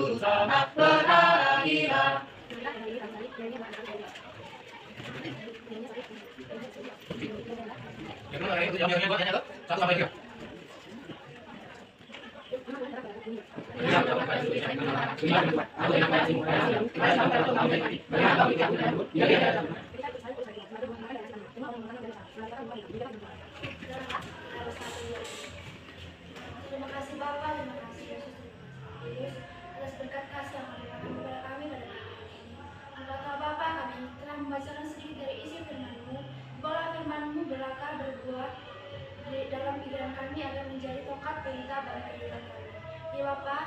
juru selamat berharap. Terima kasih Bapa, terima kasih Yesus atas berkat kasih yang melimpahkan kepada kami pada pagi ini. Engkau Bapa, kami telah membacakan sedikit dari isi firman-Mu. Bola firman-Mu berakar berbuah di dalam pikiran kami agar menjadi tongkat pelita bagi kehidupan kami. Ya Bapa,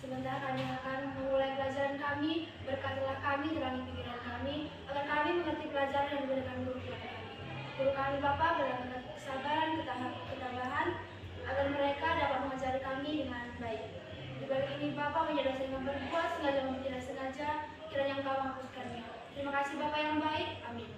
sebentar kami akan memulai pelajaran kami. Berkatilah kami, terangi pikiran kami, agar kami mengerti pelajaran yang diberikan guru kepada kami. Guru kami Bapa, berikan kesabaran, ketabahan, agar mereka dapat mengajari kami dengan baik. Di balik ini Bapa menjadi dosa yang berbuat, sengaja maupun tidak sengaja, kiranya Engkau menghapuskannya. Terima kasih Bapa yang baik. Amin.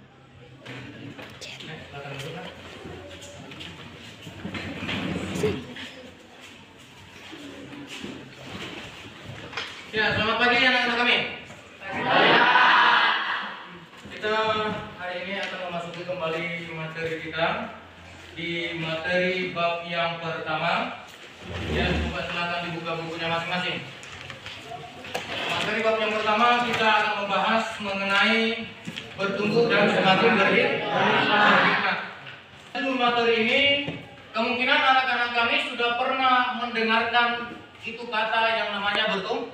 Ya, selamat pagi anak-anak kami. Kita hari ini akan memasuki kembali materi kita di materi bab yang pertama. Ya, coba silakan dibuka bukunya masing-masing. Materi bab yang pertama kita akan membahas mengenai bertumbuh dan semakin berhikmat. Dalam materi ini kemungkinan anak-anak kami sudah pernah mendengarkan itu kata yang namanya bertumbuh.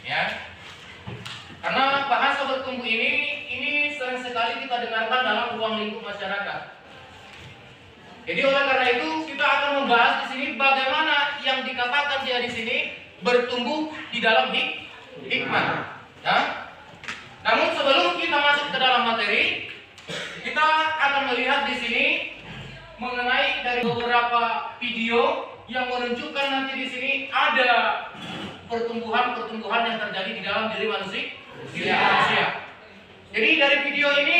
Ya. Karena bahasa bertumbuh ini sering sekali kita dengarkan dalam ruang lingkup masyarakat. Jadi oleh karena itu kita akan membahas di sini bagaimana yang dikatakan dia di sini bertumbuh di dalam hikmat. Ya. Namun sebelum kita masuk ke dalam materi, kita akan melihat di sini mengenai dari beberapa video yang menunjukkan nanti di sini ada pertumbuhan yang terjadi di dalam diri manusia. Jadi dari video ini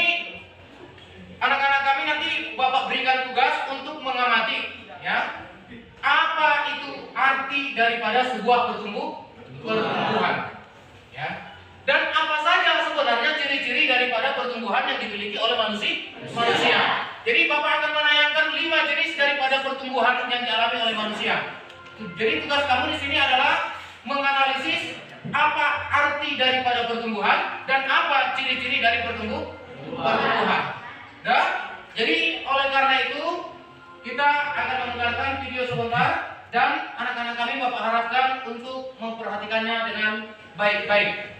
anak-anak kami nanti Bapak berikan tugas untuk mengamati, ya, apa itu arti daripada sebuah pertumbuhan, ya, dan apa saja sebenarnya ciri-ciri daripada pertumbuhan yang dimiliki oleh manusia. Jadi Bapak akan menayangkan 5 jenis daripada pertumbuhan yang dialami oleh manusia. Jadi tugas kamu di sini adalah menganalisis apa arti daripada pertumbuhan dan apa ciri-ciri dari pertumbuhan. Nah, jadi oleh karena itu kita akan mendengarkan video sebentar dan anak-anak kami Bapak harapkan untuk memperhatikannya dengan baik-baik.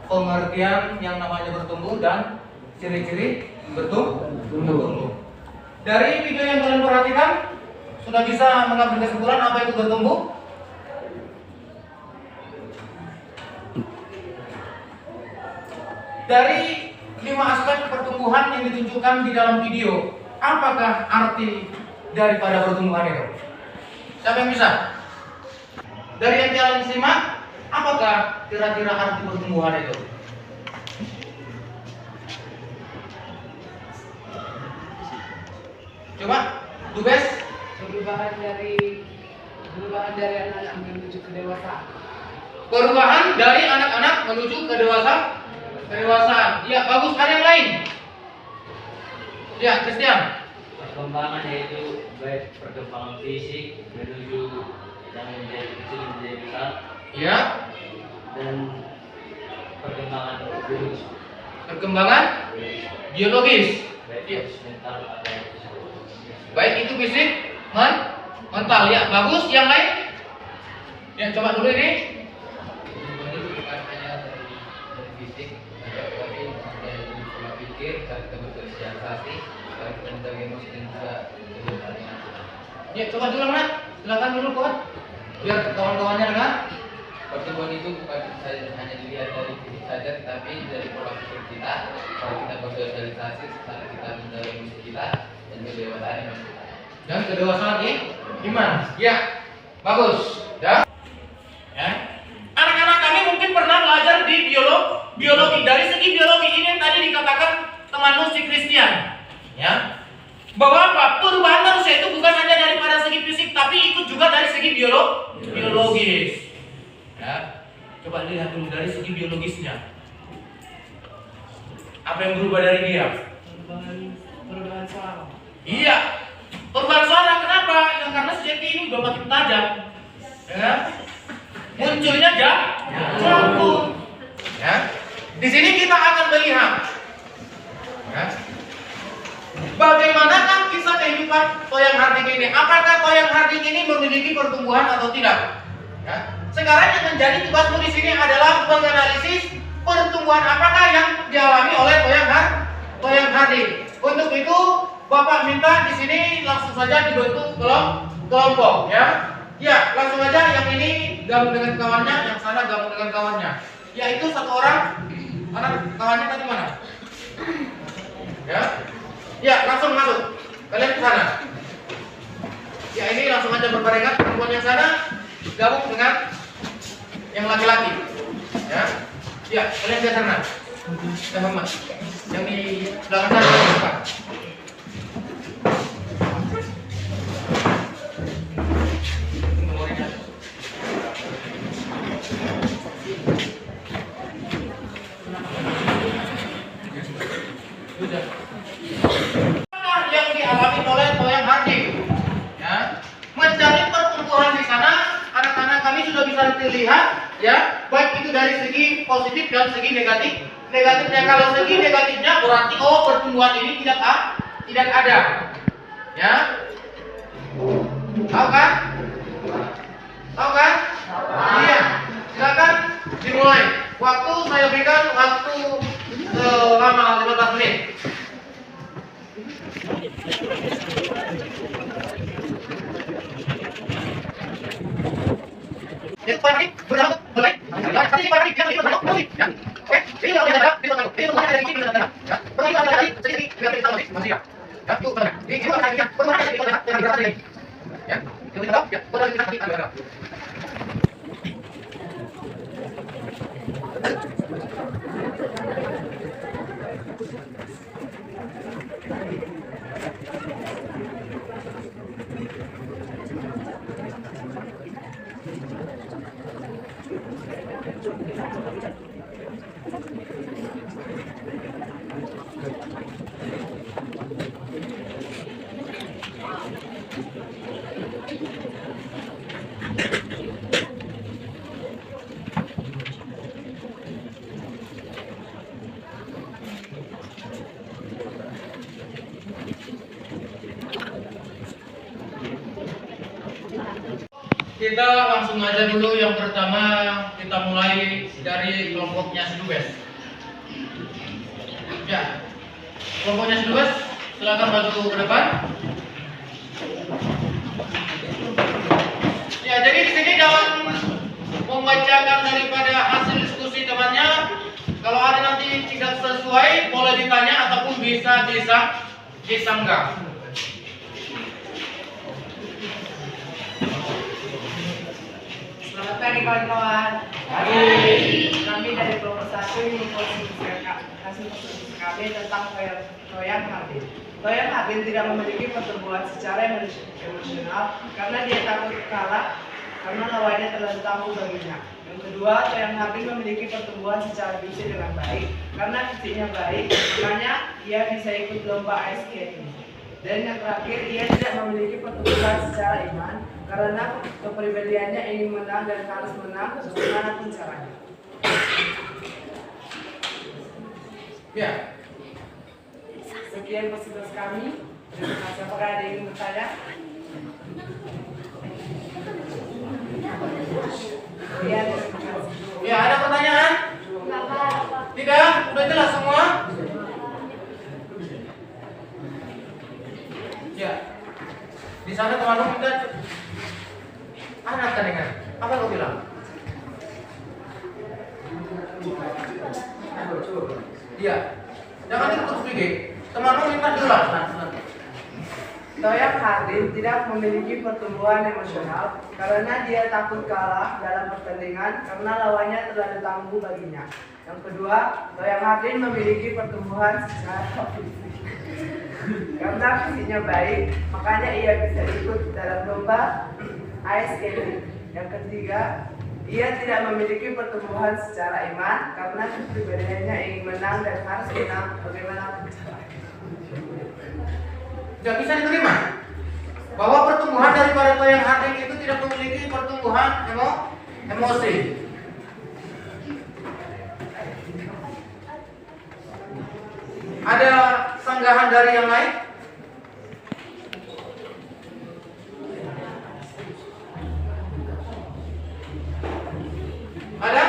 Pengertian yang namanya bertumbuh dan ciri-ciri bertumbuh. Dari video yang kalian perhatikan, sudah bisa mengambil kesimpulan apa itu bertumbuh? dari 5 aspek pertumbuhan yang ditunjukkan di dalam video, apakah arti daripada pertumbuhan itu? Siapa yang bisa? Dari yang kalian simak, apakah kira-kira arti pertumbuhan itu? Coba, Dubes. Perubahan dari anak-anak menuju ke dewasa. Perubahan dari anak-anak menuju ke kedewasaan. Ya, bagus. Ada yang lain? Ya, Christian. Perkembangan yaitu baik perkembangan fisik menuju yang menjadi kecil menjadi besar, Ya, dan perkembangan biologis perkembangan biologis. baik Iya. mental atau fisik. Baik itu fisik, mental. Ya, bagus. Yang lain? Ya, coba dulu ini. Pertumbuhan itu bukan hanya dari fisik, tapi dari pola pikir, dari bersosialisasi, dari emosi dan juga kehidupannya. Ya, coba dulu mana? Silakan dulu, Kuat. Biar kawan-kawannya dengar. Pertumbuhan itu bukan hanya dilihat dari fisik saja, tetapi dari pola pikir kita, cara kita bersosialisasi, cara kita menjalani emosi kita, dan kedewasaan iman kita. Dan kedewasaan iman. Ya, bagus. Ya. Ya. Anak-anak kami mungkin pernah belajar di biologi. Dari segi biologi ini yang tadi dikatakan temanmu si Christian, ya, bahwa apa? Perubahan manusia itu bukan hanya daripada segi fisik, tapi ikut juga dari segi biologis. Ya, coba lihat dulu dari segi biologisnya. Apa yang berubah dari dia? Perubahan suara. Iya, perubahan suara. Kenapa? Ya, karena sejati ini udah makin tajam. Ya, munculnya jagung. Ya, di sini kita akan melihat. Ya, bagaimanakah kisah kehidupan Toyang Harding ini? Apakah Toyang Harding ini memiliki pertumbuhan atau tidak? Ya, sekarang yang menjadi tugasmu di sini adalah menganalisis pertumbuhan apakah yang dialami oleh Toyang Harding. Untuk itu, Bapak minta di sini langsung saja dibentuk kelompok, ya. Ya, langsung aja yang ini gabung dengan kawannya, yang sana gabung dengan kawannya. Yaitu satu orang, kawannya tadi mana? Ya. Ya, langsung masuk. Kalian ke sana. Ya, ini langsung aja berbarengan perempuan yang sana gabung dengan yang laki-laki. Ya. Ya, kalian ke sana. Muhammad. Yang di belakang sana bukan. Yang dialami oleh Toyang Harding, ya, mencari pertumbuhan di sana, anak-anak kami sudah bisa terlihat, ya, baik itu dari segi positif dan segi negatifnya. Kalau segi negatifnya berarti pertumbuhan ini tidak ada, ya. Tahu kan? Iya. Silakan dimulai. Waktu saya berikan waktu lama 15 menit. Kita langsung aja dulu, yang pertama kita mulai dari kelompoknya Sedubes. Ya, kelompoknya Sedubes, silakan maju ke depan. Ya, jadi di sini dalam membacakan daripada hasil diskusi temannya, kalau ada nanti tidak boleh ditanya ataupun bisa disanggah. Selamat pagi kawan-kawan. Kami dari kelompok 1 ini kasih posisi kami tentang Toyang Hardin. Toyang Hardin tidak memiliki pertumbuhan secara emosional karena dia takut kalah karena lawannya terlalu tangguh baginya. Yang kedua, Toyang Hardin memiliki pertumbuhan secara fisik dengan baik karena fisiknya baik, makanya ia bisa ikut lomba ice skating. Dan yang terakhir, ia tidak memiliki pertumbuhan secara iman karena kepribadiannya ingin menang dan harus menang bagaimanapun caranya. Ya. Sekian fasilitas kami. Terima kasih. Apakah ada yang ingin bertanya? Ya, terima kasih. Ya, ada pertanyaan? Tidak? Udah jelas semua? Ya. Di sana teman-teman kita anak tadi kan? Apa kau bilang? Iya. Jangan ditutup sedikit. Teman-teman minta diulang. Toyang Hardin tidak memiliki pertumbuhan emosional karena dia takut kalah dalam pertandingan karena lawannya terlalu tangguh baginya. Yang kedua, Toyang Hardin memiliki pertumbuhan secara fisik karena fisiknya baik, makanya ia bisa ikut dalam lomba ice skating. Yang ketiga, ia tidak memiliki pertumbuhan secara iman karena kepribadiannya ingin menang dan harus menang bagaimanapun caranya. Tidak bisa diterima bahwa pertumbuhan daripada Toyang Hardin itu tidak memiliki pertumbuhan emosi. Ada sanggahan dari yang lain? Ada?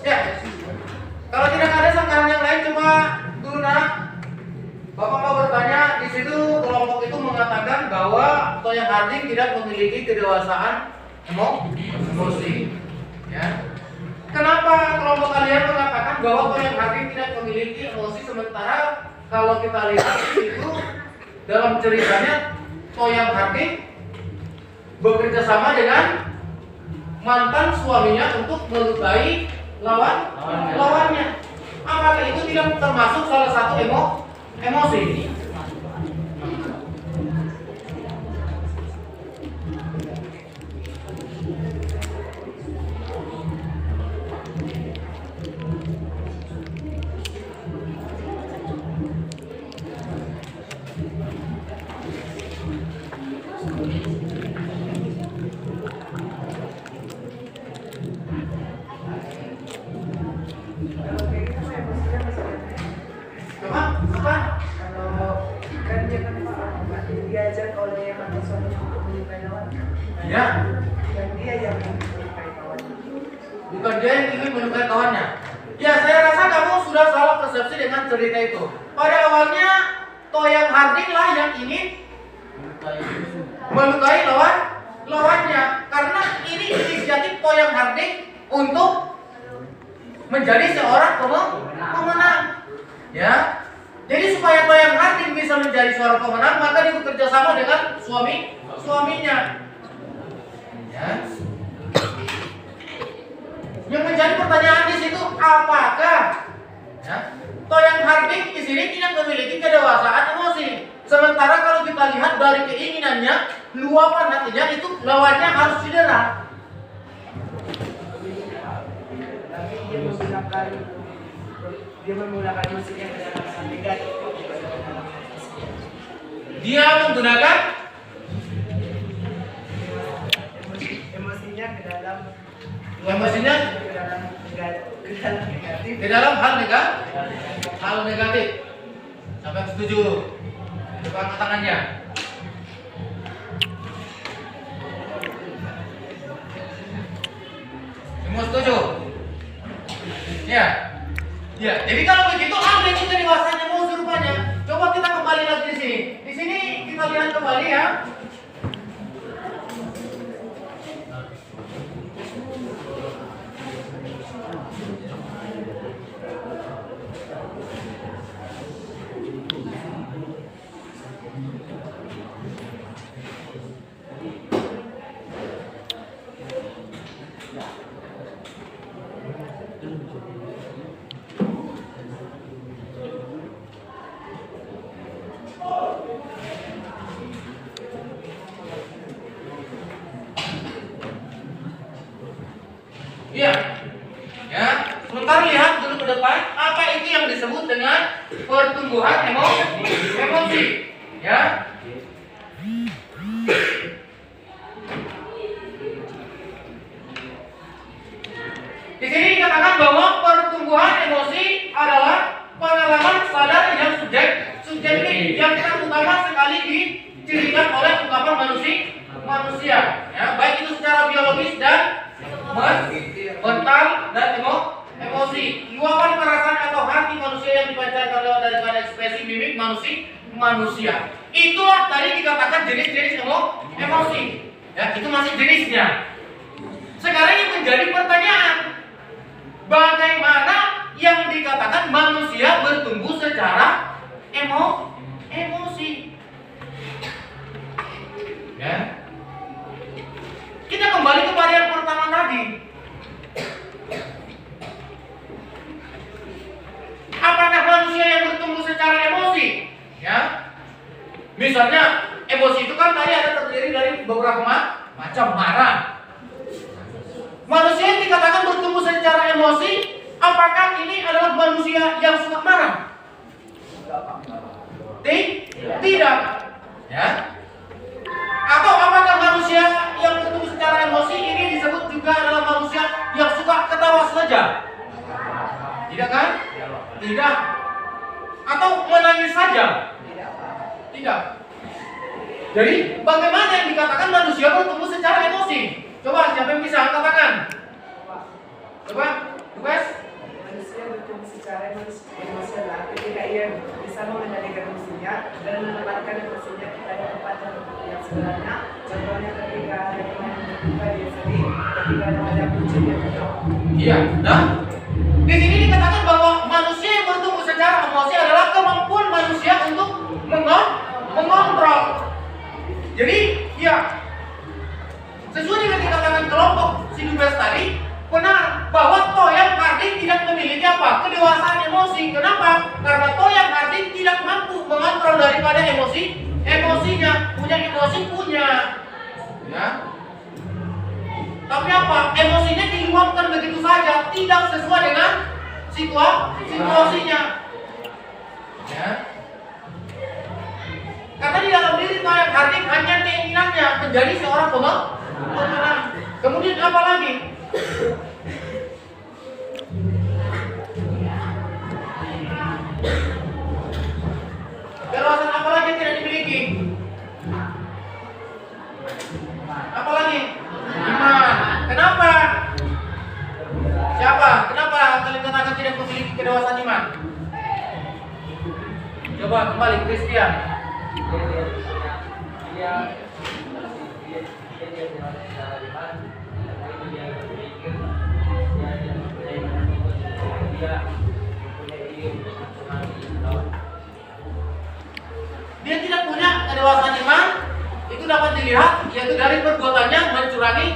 Ya. Kalau tidak ada sanggahan yang lain, cuma guna Bapak mau bertanya, di situ kelompok itu mengatakan bahwa Toyang Hardin tidak memiliki kedewasaan emosi. Ya. Kenapa kelompok kalian mengatakan bahwa Toyang Hardin tidak memiliki emosi, sementara kalau kita lihat itu dalam ceritanya Toyang Hardin bekerja sama dengan mantan suaminya untuk melukai lawannya. Apakah itu tidak termasuk salah satu emosi? Apa? Kalau kan dia kan diajak oleh mantan suaminya untuk melukai lawannya. Ya, Dan dia yang melukai kawannya. bukan dia yang ingin melukai kawannya. Ya, saya rasa kamu sudah salah persepsi dengan cerita itu. Pada awalnya Toyang Hardin lah yang ingin melukai lawannya, karena ini inisiatif Toyang Hardin untuk menjadi seorang pemenang. Ya. Jadi supaya Toyang Hardin bisa menjadi seorang pemenang, maka dia bekerja sama dengan suaminya. Ya. Yang menjadi pertanyaan di situ, apakah ya, Toyang Hardin di sini tidak memiliki kedewasaan emosi? Sementara kalau kita lihat dari keinginannya, luapan hatinya itu lawannya harus cedera. Tapi dia menggunakan musiknya ke dalam negatif. Dia menggunakan emosinya ke dalam negatif. Ke dalam hal negatif. Siapa yang setuju? Coba angkat tangannya. Semua setuju? Ya. Ya, jadi kalau begitu ada itu kedewasaan emosi rupanya. Coba kita kembali lagi di sini. Di sini kita lihat kembali ya. pertumbuhan emosi, ya. Di sini dikatakan bahwa pertumbuhan emosi adalah pengalaman sadar yang subjektif yang terutama sekali dicirikan oleh ungkapan manusia, ya, baik itu secara biologis dan mental dan emosi. Luapan perasaan atau hati manusia yang dipancarkan lewat daripada ekspresi mimik manusia. Itulah tadi dikatakan jenis-jenis emosi. Ya, itu masih jenisnya. Sekarang yang menjadi pertanyaan, bagaimana yang dikatakan manusia bertumbuh secara emosi? Ya. Kita kembali kepada yang pertama tadi. Apakah manusia yang bertumbuh secara emosi? Ya. Misalnya, emosi itu kan tadi ada terdiri dari beberapa macam. Marah. Manusia yang dikatakan bertumbuh secara emosi, apakah ini adalah manusia yang suka marah? Tidak. Ya. Atau apakah manusia yang bertumbuh secara emosi ini disebut juga adalah manusia yang suka ketawa saja? Tidak kan? Tidak. Atau menangis saja? Tidak. Jadi bagaimana yang dikatakan manusia bertumbuh secara emosi? Coba siapa yang bisa katakan? Coba, tugas. Manusia bertumbuh secara emosional ketika ia bisa mengendalikan emosinya dan menempatkan emosinya pada tempat yang sebenarnya. Contohnya ketika ada teman berduka dia sedih, ketika ada kucing dia ketawa. Iya. Nah, di sini dikatakan bahwa manusia yang bertumbuh secara emosi adalah kemampuan manusia untuk mengontrol. Jadi, ya, sesuai dengan dikatakan kelompok Sidubes tadi, benar bahwa Toyang Harding tidak memiliki apa? Kedewasaan emosi. Kenapa? Karena Toyang Harding tidak mampu mengontrol daripada emosinya. Punya emosi punya, ya. Tapi apa? Emosinya diluapkan begitu saja, tidak sesuai dengan situasinya. Ya. Karena di dalam diri Toyang Harding hanya keinginannya menjadi seorang pemenang. Kemudian apa lagi? Kedewasaan apa lagi yang tidak dimiliki? Apa lagi? Iman. Kenapa? Siapa? Kenapa kalian katakan tidak memiliki kedewasaan iman? Coba kembali Christian. Dia tidak punya kedewasaan iman, itu dapat dilihat yaitu dari perbuatannya mencurangi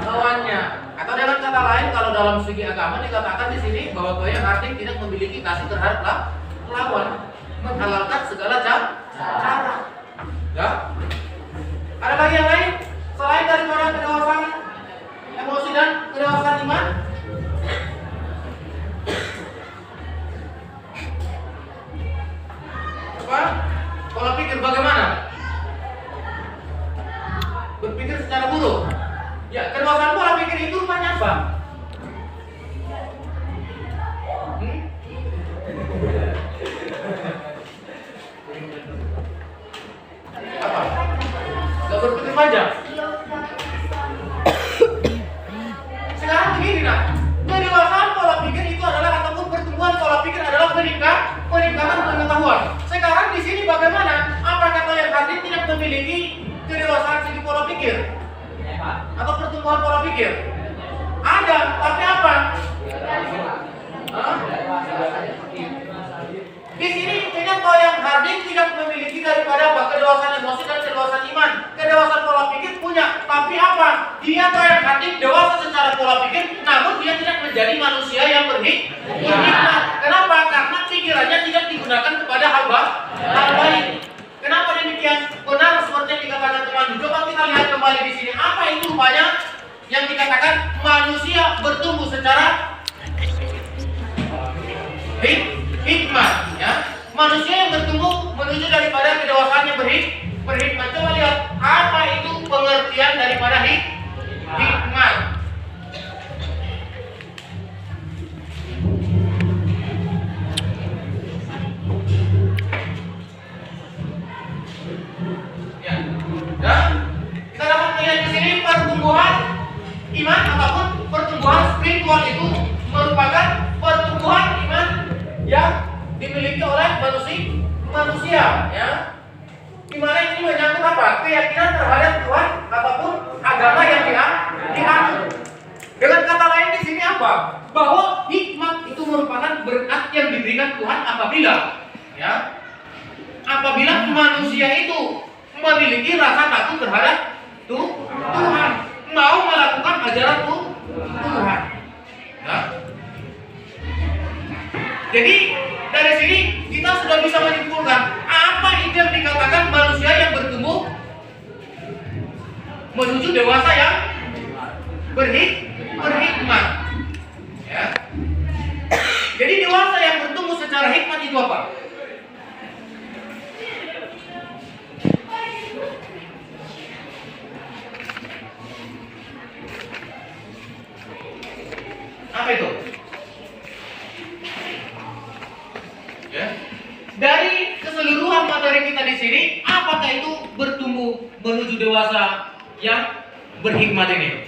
lawannya. Atau dengan kata lain, kalau dalam segi agama dikatakan di sini bahwa Toyang Harding tidak memiliki kasih terhadap lawan, menghalalkan segala cara. Ya. Ada lagi yang lain selain daripada kedewasaan emosi dan kedewasaan iman? Apa? Pola pikir bagaimana? Berpikir secara buruk. Ya, kedewasaan pola pikir itu rupanya apa? Apa? Gak berpikir panjang. Sekarang begini nak, kedewasaan pola pikir itu adalah ataupun pertumbuhan pola pikir adalah peningkatan pengetahuan. Sekarang di sini bagaimana? Apakah Toyang Harding tidak memiliki kedewasaan segi pola pikir atau pertumbuhan pola pikir? Ada, tapi apa? Di sini dengan Toyang Harding tidak memiliki daripada apa? Kedewasaan emosi dan kedewasaan iman. Kedewasaan pola pikir punya, tapi apa? Dia Toyang Harding dewasa secara pola pikir, namun dia tidak menjadi manusia yang berhikmat. Kenapa? Karena pikirannya tidak digunakan kepada hal baik. Kenapa demikian? Benar seperti yang dikatakan teman. Coba kita lihat kembali di sini. Apa itu rupanya yang dikatakan manusia bertumbuh secara hikmat, ya. manusia yang bertumbuh menuju daripada kedewasaan yang berhikmat. Coba lihat apa itu pengertian daripada hikmat. Ya. Dan kita dapat melihat di sini pertumbuhan iman ataupun pertumbuhan spiritual itu merupakan pertumbuhan iman yang dimiliki oleh manusia, ya. Dimana ini menyangkut apa? Keyakinan terhadap Tuhan ataupun agama yang dianut. Dengan kata lain di sini apa? Bahwa hikmat itu merupakan berkat yang diberikan Tuhan apabila manusia itu memiliki rasa takut terhadap Tuhan, mau melakukan ajaran Tuhan. Ya. Jadi dari sini kita sudah bisa menyimpulkan apa itu yang dikatakan manusia yang bertumbuh menuju dewasa yang berhikmat. Ya. Jadi dewasa yang bertumbuh secara hikmat itu apa? Apa itu? Ya. Dari keseluruhan materi kita di sini, apakah itu bertumbuh menuju dewasa yang berhikmat ini?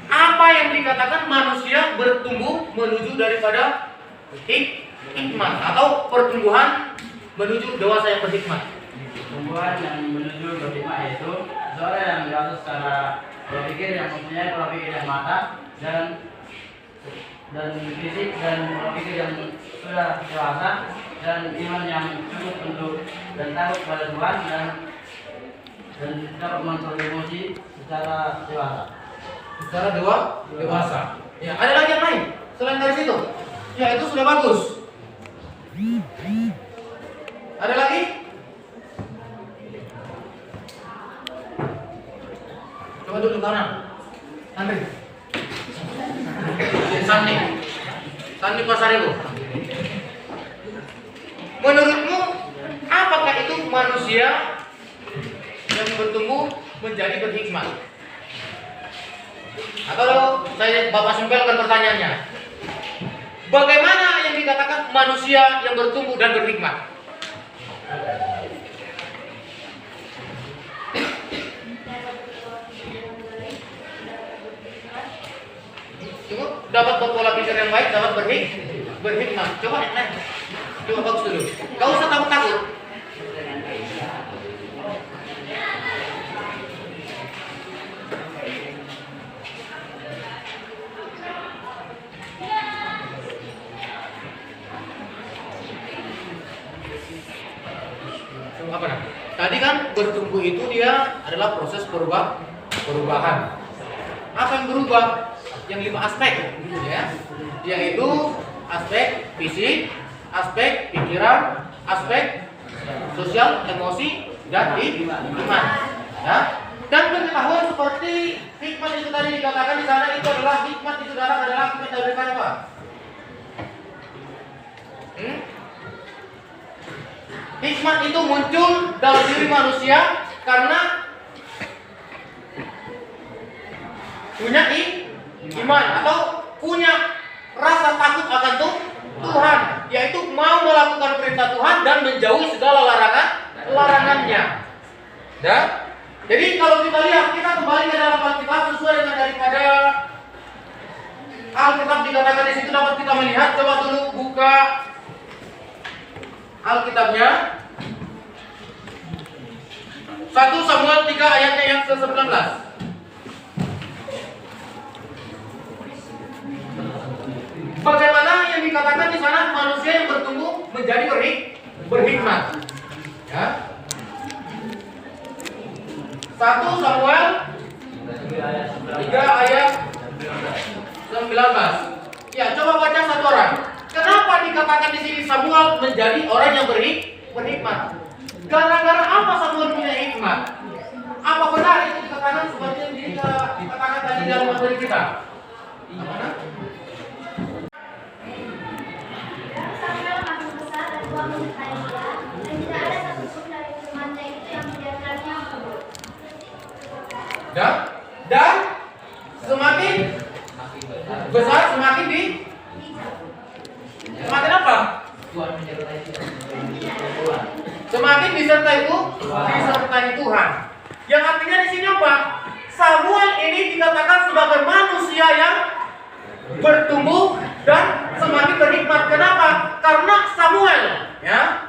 Apa yang dikatakan manusia bertumbuh menuju daripada hikmat atau pertumbuhan menuju dewasa yang berhikmat? Pertumbuhan yang menuju berhikmat yaitu seorang yang diatur secara pola pikir yang mempunyai pola pikir yang matang dan fisik dan pola pikir yang sudah dewasa dan iman yang cukup untuk dan takut kepada Tuhan dan dapat mengontrol emosi secara dewasa. Secara dewasa. Ya, ada lagi yang lain selain dari situ? Ya, itu sudah bagus. Ada lagi? Coba duduk kanan. Sandi. Sandi Pasaribu. Menurutmu apakah itu manusia yang bertumbuh menjadi berhikmat? Atau saya Bapak simpelkan pertanyaannya, bagaimana yang dikatakan manusia yang bertumbuh dan berhikmat? Cukup dapat pola pikir yang baik, dapat berhikmat. Coba yang lain. Coba bagus dulu. Gak usah takut-takut. Apa nah? Tadi kan bertumbuh itu dia adalah proses perubahan. Apa yang berubah? Yang 5 aspek, ya, yaitu aspek fisik, aspek pikiran, aspek sosial, emosi, dan iman. Ya. Dan pengetahuan seperti hikmat itu tadi dikatakan di sana itu adalah hikmat itu adalah hikmat dari apa? Hikmat itu muncul dalam diri manusia karena punya iman atau punya rasa takut akan Tuhan, yaitu mau melakukan perintah Tuhan dan menjauhi segala larangannya. Dan jadi kalau kita lihat, kita kembali ke dalam Alkitab sesuai dengan daripada Alkitab dikatakan di situ dapat kita melihat. Coba dulu buka Alkitabnya. 1 Samuel 3 ayatnya yang ke-19. Bagaimana yang dikatakan di sana manusia yang bertumbuh menjadi berhikmat? Ya. 1 Samuel 3 ayat 19. Ya, coba baca satu orang. Kenapa dikatakan di sini Samuel menjadi orang yang berhikmat? Gara-gara apa Samuel punya hikmat? Apa benar itu dikatakan seperti yang dikatakan tadi dalam materi kita? Mana? Samuel makin besar dan Tuhan menyertai dia, dan tidak ada satupun dari temannya itu yang membiarkannya kabur. Dan semakin besar semakin semakin apa? Tuhan menyertai kita. Semakin disertai Tuhan. Yang artinya di sini apa? Samuel ini dikatakan sebagai manusia yang bertumbuh dan semakin berhikmat. Kenapa? Karena Samuel, ya,